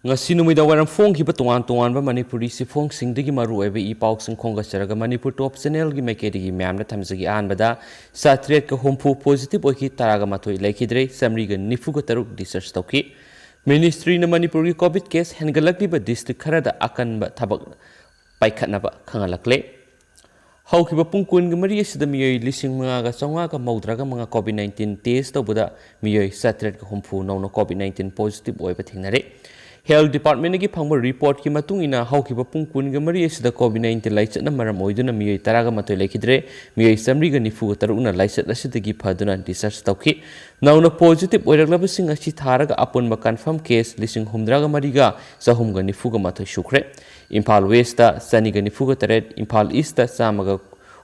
ngasi numida waram phone ki patuan tuan ba Manipuri si phone sing digi maru ebe I pauk sing khonga charaga Manipur top channel gi mekedi gi myam na thamjagi an bada satret ka hompu positive oki taraga mathoi laikidre samri ga nifu ga taruk research tawki ministry na Manipur gi covid case hengatlak ba district kharada Akanba Thabak Paikhatnaba Khanghal haukiba pungkun ga mari sida miyoi lising mga ga songa ga maudraga mga covid-19 test tawbuda miyoi satret ka hompu no covid-19 positive oiba thingnare Health Department ki phangba report ki matung ina haukiba pungkun ga mari sida covid-19 laichat na maram oiduna miyoi taraga matoi laikidre miyoi samri ga nifu ga taruna laichat asidagi phaduna research tawki nauna positive oiraglaba sing asi tharaga apunba confirm case lising humdraga mari ga sahum ga nifu ga mathoi sukre Imphal West ta sani ga nifu ga taret Imphal East ta samaga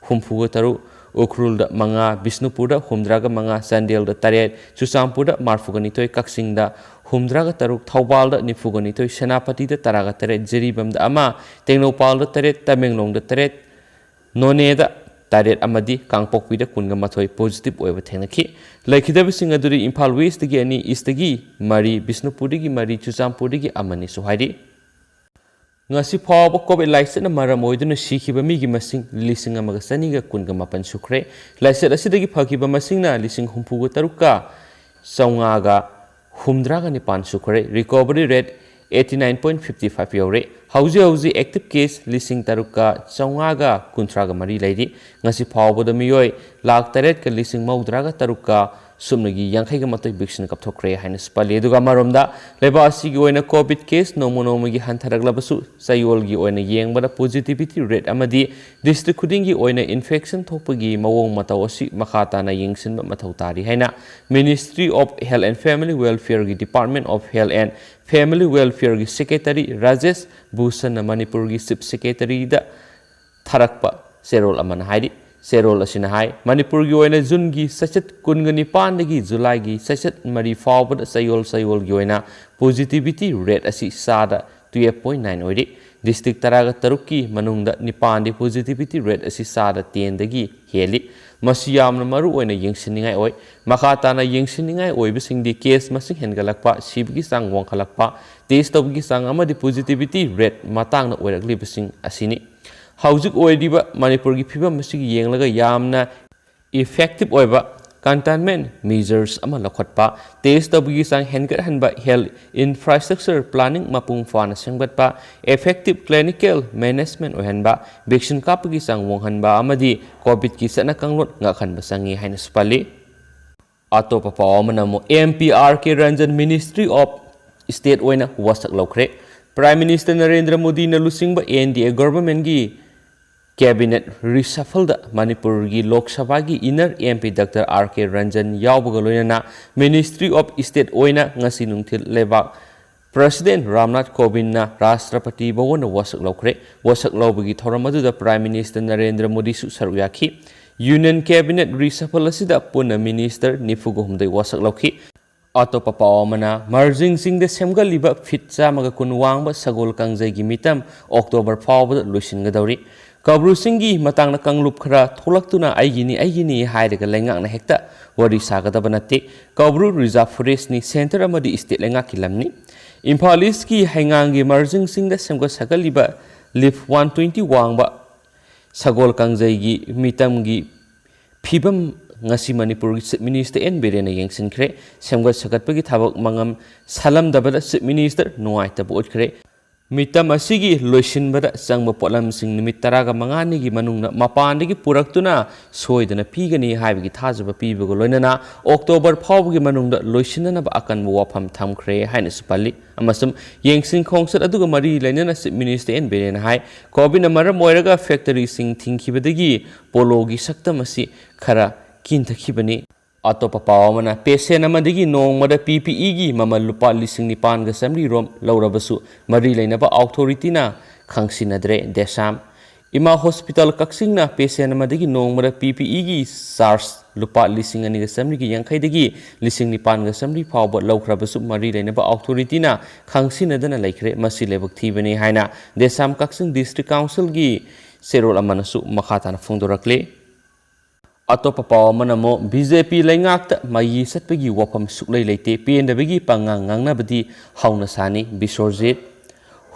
humfu ga taru Ukrul da manga Bisnupur da humdraga manga Sandel da taret Chusampur da marfuga nitoi Kaksing da humdraga taruk Thaubal da nifuga nitoi Senapati da taraga taret Jeribam da ama Tengnopal da taret Tamenglong da taret None da taret amadi Kangpokpi da kunga mathoi positive oiba thenaki laikidaba singa duri Imphal West gi ani East gi mari Bisnupur gi mari Chusampur gi amani suhairi ngasi phawba covid laicet na maram oiduna sikhiba migi masing lising amaga saniga kunga mapan sukre laicet asidagi phakiba masing na lising humpuga taruka saungaga humdraga nipan sukre recovery rate 89.55 yore hauji active case lising taruka saungaga kuntraga mari laidi ngasi phawba da miyoi lakh taret ka lising maudraga taruka sumnagi yankhai ga matoi vaccine kapthokre haina spali duga maromda leba asigi oina covid case nomonomi hantharaklabasu sayol gi oina yengbada positivity rate amadi district khuding gi oina infection thopagi mawong mataw asi makhata na yengsin mathau tari haina Ministry of Health and Family Welfare gi Department of Health and Family Welfare gi Secretary Rajesh Bhushan Manipur gi Chief Secretary da tharakpa serol amana haidi Serol asina hai Manipur gi oina June gi sachet kungani pandagi July gi sachet mari fawbad sayol gi oina positivity rate asi sada 12.9 oidi district taraga taruki manungda nipandi positivity rate asi sada 10 dagi heli masi yamna maru oina yengsiningai oi makata na yengsiningai oibasingdi case masing hengalakpa sibgi sang wangkhalakpa test tobgi sang amadi positivity rate matang na oirakli basing asini Haujuk oidiba Manipur gi phibam masigi yenglaga yamna effective oiba containment measures ama lakhatpa test tabgi sang hengat hanba health infrastructure planning mapung fana sengbatpa effective clinical management ohanba vaccine kapgi sang wonghanba amadi covid ki sana kanglot nga khanba sangi haina spali atopa pawamana mo MPRK Ranjan Ministry of State oina wasak lokre Prime Minister Narendra Modi na lusingba NDA government gi Cabinet reshuffle da Manipur gi Lok Sabha gi inner MP Dr. R.K. Ranjan yawbaga loinana Ministry of State oina ngasi nungthil lebak President Ramnath Kovind na Rashtrapati bawona wasak lawbagi thoram adu da Prime Minister Narendra Modi su saruyaki Union Cabinet reshuffle asida puna Minister nifuga humdai wasak lawki Atopa pawamana merging sing the semgal liba fit chamaga kunwangba sagol kangjai gi mitam October fawbada loisingadawri Kabru Singhi matang na kanglup khara tholaktuna aigini hairaga lengak na hekta wari sagadaba natte Kabru Reserve Forest ni center amadi state lengak kilamni Imphal East ki hengangi merging sing da semga sagaliba lif 120 wangba sagol kangjai gi mitam gi phibam ngasi Manipur gi Chief Minister N Birena yengsinkre semga sagatpagi thabak mangam salam dabada Chief Minister nuaita botkre Mitam asigi loisin bada sangba potlam sing nimit taraga mangani gi manungna mapandagi puraktuna soidana pigani haibagi thajaba pibago loinana October phawgi manungda loisinana ba akanba wafam thamkhre haina supali amasum yengsing khongsat aduga mari lainana Chief Minister N Birena hai covid maram moiraga factory sing thingkhibadagi pologi saktamasi khara kinthakibani Atopa pawamana patient amadagi nongmada PPE gi mamal lupa lising nipan ga samri rom laurabasu mari lainaba authority na khangsinadre desam ima hospital kaksing na patient amadagi nongmada PPE gi SARS lupa lising ani ga samri gi yankhai dagi lising nipan ga samri phawba laukhrabasu mari lainaba authority na khangsinadana laikre masi lebak thibani haina desam kaksing district council gi serol amanasu makhatana phongdorakle Atop pav मनमो BJP लेंगाक्ता मई सत्पगी वफम सुक्लै लेते पेंदबगी पंगांग ngangnabadi hauna sani Bisorjit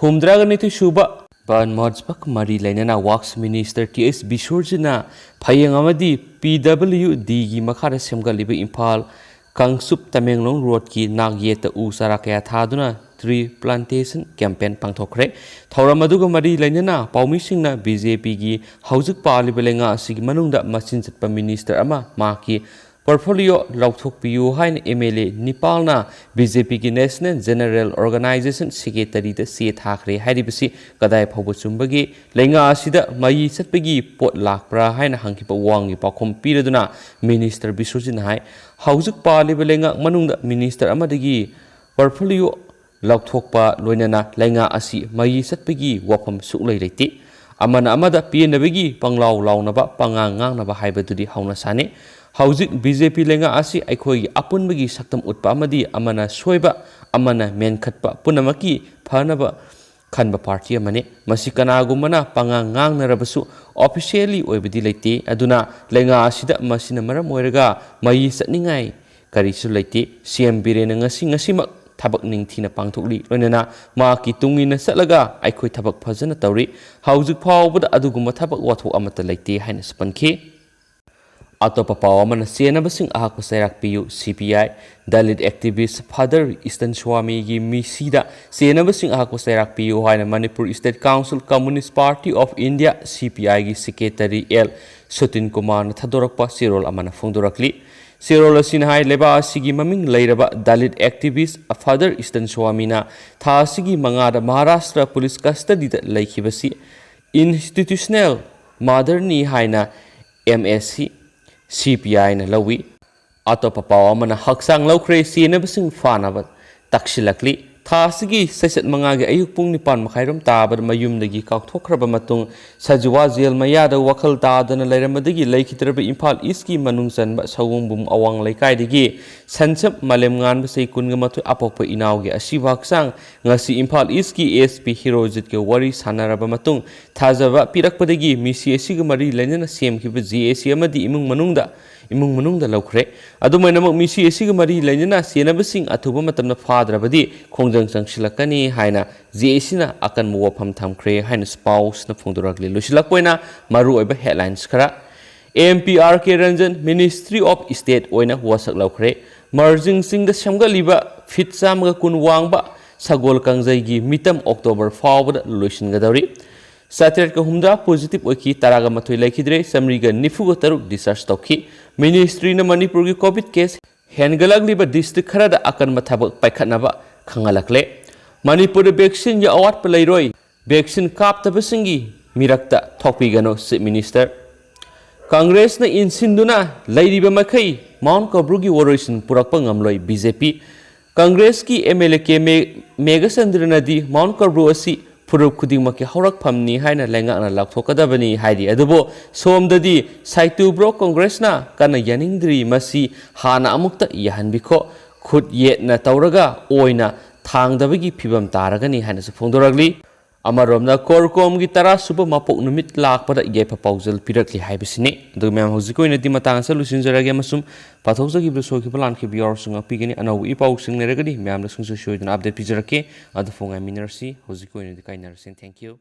humdraga nithi suba ban modsbak mari lainana works minister TS Bisorjina phayeng amadi PWD gi makhara semgaliba Imphal Kangsup Tamenglong Road ki nagyeta u sarakaya thaduna tree plantation campaign pangthokre thauramadu mari lainana paumi singna BJP gi haujuk paliba lenga asigi manungda machin chatpa minister ama maki portfolio lauthokpiu hain MLA Nipalna BJP ki National General Organization Secretary da se thakre hairibasi kadai phobu chumbagi lenga asida mai chatpagi pot lakpra hain hangkipa wangi pakhom piraduna minister Bisorjin hai haujuk paliba lenga manungda minister amadagi portfolio lauthokpa loinana lenga asi mai chatpagi wafam suklai leiti amana amada PNBgi panglaw lawnaba pangang ngangnaba haibadudi hauna sane hauzik BJP lenga asi aikhoi apunbagi saktam utpa amadi amana soiba amana menkhatpa punamaki phanaba khanba party amane masi kanagumana pangang ngangnarabasu officially oibadi leite aduna lenga asida masina maram oiraga mai satningai karisu leite CM Birena ngasimak thabak ningthina pangthokli loinana ma ki tungina satlaga aikhoi thabak phajana tawri haujuk phawbada aduguma thabak wathok amata leite haina spanki atopa pawamana senabasing ahakpa sairak piu CPI Dalit activist Father Eastern Swami gi misida senabasing ahakpa sairak piu haina Manipur State Council Communist Party of India CPI gi secretary L Sutin Kumar thadorakpa sirol amana phongdorakli Sirol Sinhai Leba Sigi Maming Lairaba Dalit activist Father Eastern Swamina Tha Sigi Mangada Maharashtra Police Custody Laikibasi Institutional Mother Ni Haina MSC CPI na lawi atopa pawamana haksang lawkre senabasing fanaba taksilakli thasigi sesat mangagi ayuk pung nipan makhairom tabad mayumdagi kauthokraba matung sajwa jail mayada wakhal tadana lairamdagi laikhitraba Imphal East ki manungchanba sawungbum awang laikaidagi sanchap malem ngan basai kunga mathu apokpa inawgi asiba haksang ngasi Imphal East ki SP Hirojit ke wari sanaraba matung thajaba pirakpadagi misi asiga mari lainana semkhiba GAC amadi imung manungda laukre adumainamak misi asiga mari lainana senabasing athuba matamna fadrabadi khongjang changsilakani haina GAC na akan muwafam thamkre haina spouse na phongdorakli lusilakpoina maru oiba headlines khara MPRK Ranjan Ministry of State oina wasak laukre merging singda samgaliba fit samga kun wangba sagol kangjai gi mitam October fawbada loisingadari Satret ka humda positive oiki taraga mathoi laikhidre samriga nifuga taruk discharge tokhi ministry na Manipur gi covid case hengatlak liba district kharada Akanba Thabak Paikhatnaba Khanghal Manipur vaccine ya awat palairoi vaccine kaptabasingi mirakta thokpigano chief minister Congress na insinduna lairiba makai Mount Kabru gi woroisin purakpa ngamloi BJP Congress ki MLA ke Megasandra nadi Mount Kabru asi Puruk Kudimaki Horak Pamni Haina Lenga and Laktokadabani Heidi Adobo Somdadi Saitu Bro Congress na Kana Yanindri Masi Hana Amukta Yahanbiko Could yet na Tauraga Oina Tang Dabigi Pibam Taragani Hanas Fondoragli Amaromna Korkom Gitara Super Mapok Numit Lak pada Yepa Pausel Piratli Hibisini the Mam Hosiko in a Dimatan Solutions Ragamasum Patosa give the Soki Palan Kibior Sung Pigani and we pausing Regadi Mam the Sunso showed an update Pizarake at the Fonga Minercy Hosiko in the Kainarsin. Thank you.